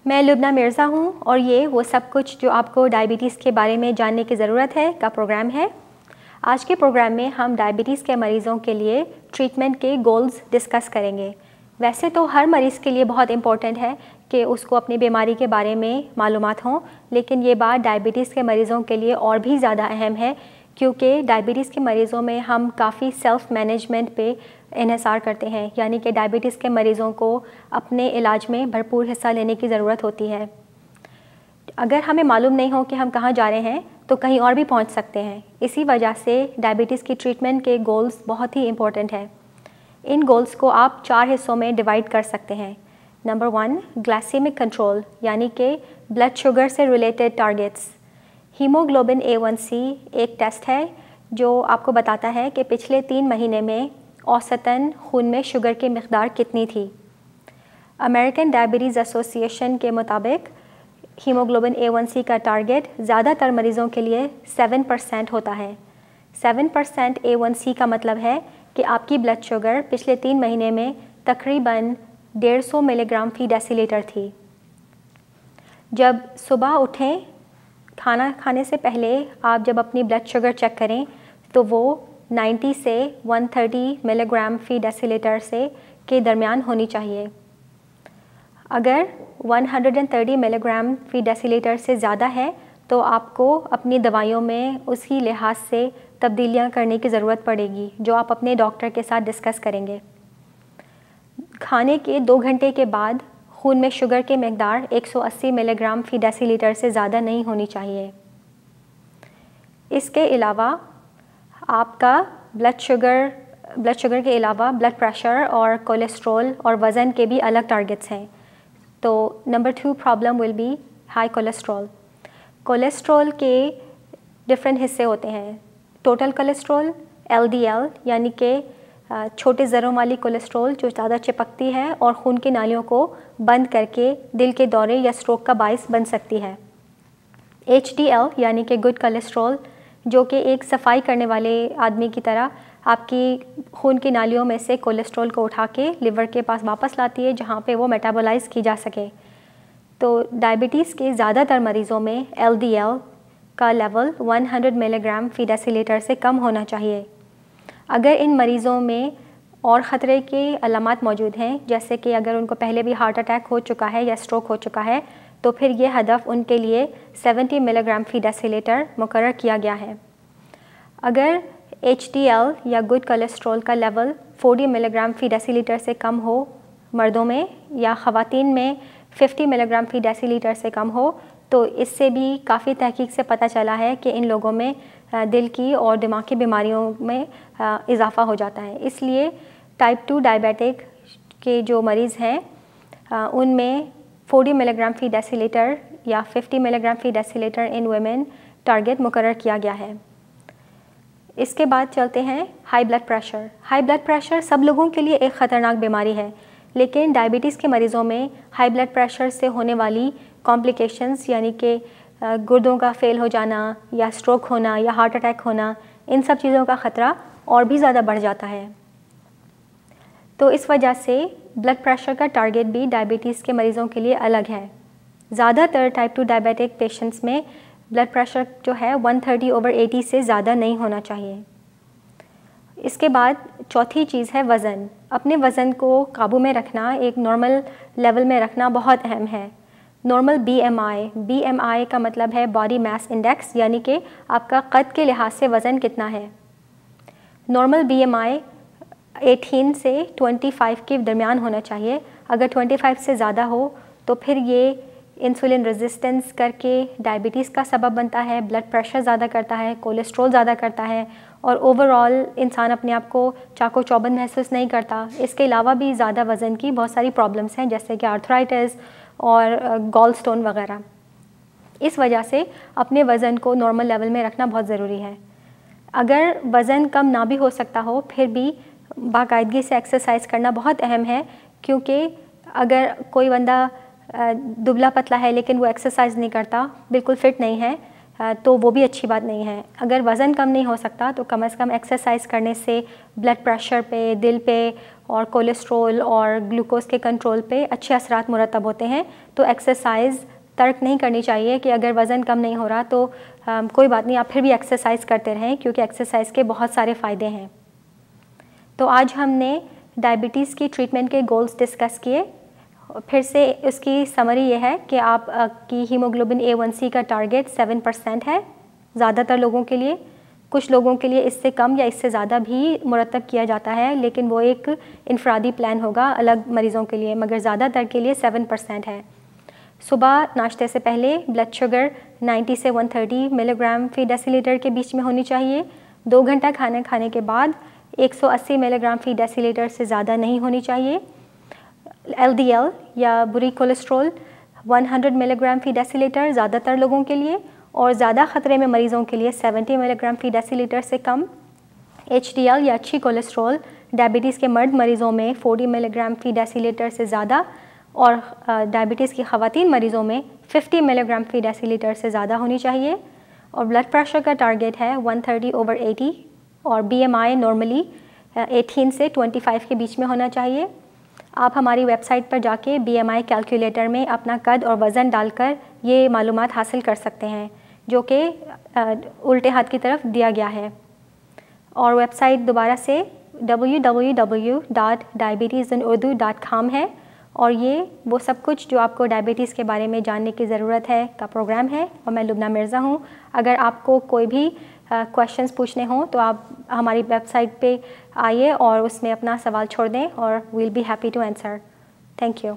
मैं लुबना मिर्ज़ा हूँ और ये वो सब कुछ जो आपको डायबिटीज़ के बारे में जानने की ज़रूरत है का प्रोग्राम है। आज के प्रोग्राम में हम डायबिटीज़ के मरीज़ों के लिए ट्रीटमेंट के गोल्स डिस्कस करेंगे। वैसे तो हर मरीज़ के लिए बहुत इम्पोर्टेंट है कि उसको अपनी बीमारी के बारे में मालूमात हों, लेकिन ये बात डायबिटीज़ के मरीज़ों के लिए और भी ज़्यादा अहम है क्योंकि डायबिटीज़ के मरीज़ों में हम काफ़ी सेल्फ़ मैनेजमेंट पे इन्हिसार करते हैं, यानी कि डायबिटीज़ के मरीज़ों को अपने इलाज में भरपूर हिस्सा लेने की ज़रूरत होती है। अगर हमें मालूम नहीं हो कि हम कहाँ जा रहे हैं तो कहीं और भी पहुँच सकते हैं। इसी वजह से डायबिटीज़ की ट्रीटमेंट के गोल्स बहुत ही इम्पोर्टेंट है। इन गोल्स को आप 4 हिस्सों में डिवाइड कर सकते हैं। नंबर 1, ग्लाइसेमिक कंट्रोल, यानी कि ब्लड शुगर से रिलेटेड टारगेट्स। हीमोग्लोबिन A1C एक टेस्ट है जो आपको बताता है कि पिछले 3 महीने में औसतन खून में शुगर की मिक़दार कितनी थी। अमेरिकन डायबिटीज़ एसोसिएशन के मुताबिक हीमोग्लोबिन A1C का टारगेट ज़्यादातर मरीज़ों के लिए 7% होता है। 7% A1C का मतलब है कि आपकी ब्लड शुगर पिछले 3 महीने में तकरीबन 150 मिलीग्राम फ़ी डेसीलीटर थी। जब सुबह उठें, खाना खाने से पहले आप जब अपनी ब्लड शुगर चेक करें तो वो 90 से 130 मिलीग्राम फ़ी डेसीलीटर से के दरमियान होनी चाहिए। अगर 130 मिलीग्राम फ़ी डेसीलीटर से ज़्यादा है तो आपको अपनी दवाइयों में उसी लिहाज से तब्दीलियां करने की ज़रूरत पड़ेगी जो आप अपने डॉक्टर के साथ डिस्कस करेंगे। खाने के 2 घंटे के बाद खून में शुगर की मिक़दार 180 मिलीग्राम फ़ी डेसीलीटर से ज़्यादा नहीं होनी चाहिए। इसके अलावा आपका ब्लड शुगर के अलावा ब्लड प्रेशर और कोलेस्ट्रॉल और वज़न के भी अलग टारगेट्स हैं। तो number 2 problem will be high cholesterol. Cholesterol के डिफरेंट हिस्से होते हैं। टोटल कोलेस्ट्रॉल, LDL यानी कि छोटे ज़रों वाली कोलेस्ट्रॉल जो ज़्यादा चिपकती है और खून की नालियों को बंद करके दिल के दौरे या स्ट्रोक का बाइस बन सकती है। HDL यानी कि गुड कोलेस्ट्रॉल जो कि एक सफाई करने वाले आदमी की तरह आपकी खून की नालियों में से कोलेस्ट्रॉल को उठा के लिवर के पास वापस लाती है जहाँ पे वो मेटाबोलाइज की जा सके। तो डायबिटीज़ के ज़्यादातर मरीज़ों में LDL का लेवल 100 मिलीग्राम फ़ी डेसीलीटर से कम होना चाहिए। अगर इन मरीज़ों में और ख़तरे के अलामात मौजूद हैं, जैसे कि अगर उनको पहले भी हार्ट अटैक हो चुका है या स्ट्रोक हो चुका है, तो फिर ये हदफ उनके लिए 70 मिलीग्राम फ़ी डेसीलीटर मुकर्रर किया गया है। अगर HDL या गुड कोलेस्ट्रॉल का लेवल 40 मिलीग्राम फ़ी डेसीलीटर से कम हो मर्दों में या ख़वातीन में 50 मिलीग्राम फ़ी डेसीलीटर से कम हो, तो इससे भी काफ़ी तहकीक से पता चला है कि इन लोगों में दिल की और दिमाग की बीमारियों में इजाफ़ा हो जाता है। इसलिए टाइप 2 डायबिटिक के जो मरीज़ हैं उनमें 40 मिलीग्राम फ़ी डेसीलीटर या 50 मिलीग्राम फ़ी डेसीलीटर इन वुमेन टारगेट मुकर्रर किया गया है। इसके बाद चलते हैं high blood pressure. High blood pressure सब लोगों के लिए एक ख़तरनाक बीमारी है, लेकिन डायबिटीज़ के मरीज़ों में हाई ब्लड प्रेशर से होने वाली कॉम्प्लिकेशंस यानी कि गुर्दों का फेल हो जाना या स्ट्रोक होना या हार्ट अटैक होना, इन सब चीज़ों का ख़तरा और भी ज़्यादा बढ़ जाता है। तो इस वजह से ब्लड प्रेशर का टारगेट भी डायबिटीज़ के मरीज़ों के लिए अलग है। ज़्यादातर टाइप 2 डायबिटिक पेशेंट्स में ब्लड प्रेशर जो है 130/80 से ज़्यादा नहीं होना चाहिए। इसके बाद चौथी चीज़ है वज़न। अपने वज़न को काबू में रखना, एक नॉर्मल लेवल में रखना बहुत अहम है। नॉर्मल BMI का मतलब है बॉडी मास इंडेक्स, यानी कि आपका कद के लिहाज से वज़न कितना है। नॉर्मल BMI 18 से 25 के दरमियान होना चाहिए। अगर 25 से ज़्यादा हो तो फिर ये इंसुलिन रेजिस्टेंस करके डायबिटीज़ का सबब बनता है, ब्लड प्रेशर ज़्यादा करता है, कोलेस्ट्रॉल ज़्यादा करता है और ओवरऑल इंसान अपने आप को चाको चौबंद महसूस नहीं करता। इसके अलावा भी ज़्यादा वज़न की बहुत सारी प्रॉब्लम्स हैं जैसे कि आर्थराइटिस और गॉल स्टोन वगैरह। इस वजह से अपने वज़न को नॉर्मल लेवल में रखना बहुत ज़रूरी है। अगर वज़न कम ना भी हो सकता हो फिर भी बाकायदगी से एक्सरसाइज करना बहुत अहम है, क्योंकि अगर कोई बंदा दुबला पतला है लेकिन वो एक्सरसाइज नहीं करता, बिल्कुल फ़िट नहीं है, तो वो भी अच्छी बात नहीं है। अगर वज़न कम नहीं हो सकता तो कम से कम एक्सरसाइज करने से ब्लड प्रेशर पे, दिल पे और कोलेस्ट्रॉल और ग्लूकोज के कंट्रोल पे अच्छे असरात मुरतब होते हैं। तो एक्सरसाइज तर्क नहीं करनी चाहिए कि अगर वज़न कम नहीं हो रहा तो कोई बात नहीं, आप फिर भी एक्सरसाइज करते रहें, क्योंकि एक्सरसाइज के बहुत सारे फ़ायदे हैं। तो आज हमने डायबिटीज़ की ट्रीटमेंट के गोल्स डिस्कस किए। फिर से उसकी समरी ये है कि आप की हीमोग्लोबिन A1C का टारगेट 7% है ज़्यादातर लोगों के लिए। कुछ लोगों के लिए इससे कम या इससे ज़्यादा भी मुरतब किया जाता है, लेकिन वो एक इनफरादी प्लान होगा अलग मरीज़ों के लिए, मगर ज़्यादातर के लिए 7% है। सुबह नाश्ते से पहले ब्लड शुगर 90 से 130 मिलीग्राम फी डेसीलीटर के बीच में होनी चाहिए। 2 घंटा खाना खाने के बाद 180 मिलीग्राम फी डेसीलीटर से ज़्यादा नहीं होनी चाहिए। LDL या बुरी कोलेस्ट्रॉल 100 मिलीग्राम फी डेसीलीटर ज़्यादातर लोगों के लिए, और ज़्यादा ख़तरे में मरीज़ों के लिए 70 मिलीग्राम फी डेसीलीटर से कम। HDL या अच्छी कोलेस्ट्रॉल डायबिटीज़ के मर्द मरीज़ों में 40 मिलीग्राम फी डेसीलीटर से ज़्यादा, और डायबिटीज़ की ख़वातीन मरीज़ों में 50 मिलीग्राम फी डेसीलीटर से ज़्यादा होनी चाहिए। और ब्लड प्रेशर का टारगेट है 130/80, और BMI नॉर्मली 18 से 25 के बीच में होना चाहिए। आप हमारी वेबसाइट पर जाके BMI कैलकुलेटर में अपना कद और वज़न डालकर ये मालूमात हासिल कर सकते हैं, जो कि उल्टे हाथ की तरफ दिया गया है। और वेबसाइट दोबारा से www.diabetiesinurdu.com है, और ये वो सब कुछ जो आपको डायबिटीज़ के बारे में जानने की ज़रूरत है का प्रोग्राम है। और मैं लुबना मिर्ज़ा हूँ। अगर आपको कोई भी क्वेश्चंस पूछने हों तो आप हमारी वेबसाइट पे आइए और उसमें अपना सवाल छोड़ दें, और we'll be happy to answer. Thank you.